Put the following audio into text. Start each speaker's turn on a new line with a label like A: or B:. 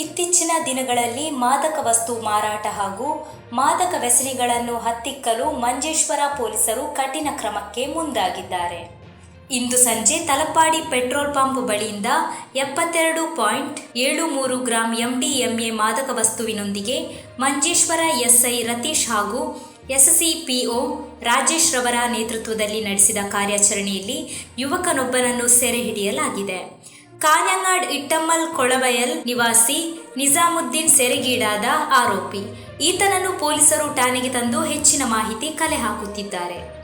A: ಇತ್ತೀಚಿನ ದಿನಗಳಲ್ಲಿ ಮಾದಕ ವಸ್ತು ಮಾರಾಟ ಹಾಗೂ ಮಾದಕ ವ್ಯಸನಿಗಳನ್ನು ಹತ್ತಿಕ್ಕಲು ಮಂಜೇಶ್ವರ ಪೊಲೀಸರು ಕಠಿಣ ಕ್ರಮಕ್ಕೆ ಮುಂದಾಗಿದ್ದಾರೆ. ಇಂದು ಸಂಜೆ ತಲಪಾಡಿ ಪೆಟ್ರೋಲ್ ಪಂಪ್ ಬಳಿಯಿಂದ 72.73 ಗ್ರಾಂ MDMA ಮಾದಕ ವಸ್ತುವಿನೊಂದಿಗೆ ಮಂಜೇಶ್ವರ ಎಸ್ಐ ರತೀಶ್ ಹಾಗೂ SCPO ರಾಜೇಶ್ ರವರ ನೇತೃತ್ವದಲ್ಲಿ ನಡೆಸಿದ ಕಾರ್ಯಾಚರಣೆಯಲ್ಲಿ ಯುವಕನೊಬ್ಬನನ್ನು ಸೆರೆ ಹಿಡಿಯಲಾಗಿದೆ. ಕಾನ್ಯಂಗಾಡ್ ಇಟ್ಟಮ್ಮಲ್ ಕೊಳವಯಲ್ ನಿವಾಸಿ ನಿಜಾಮುದ್ದೀನ್ ಸೆರೆಗೀಡಾದ ಆರೋಪಿ. ಈತನನ್ನು ಪೊಲೀಸರು ಠಾಣೆಗೆ ತಂದು ಹೆಚ್ಚಿನ ಮಾಹಿತಿ ಕಲೆ ಹಾಕುತ್ತಿದ್ದಾರೆ.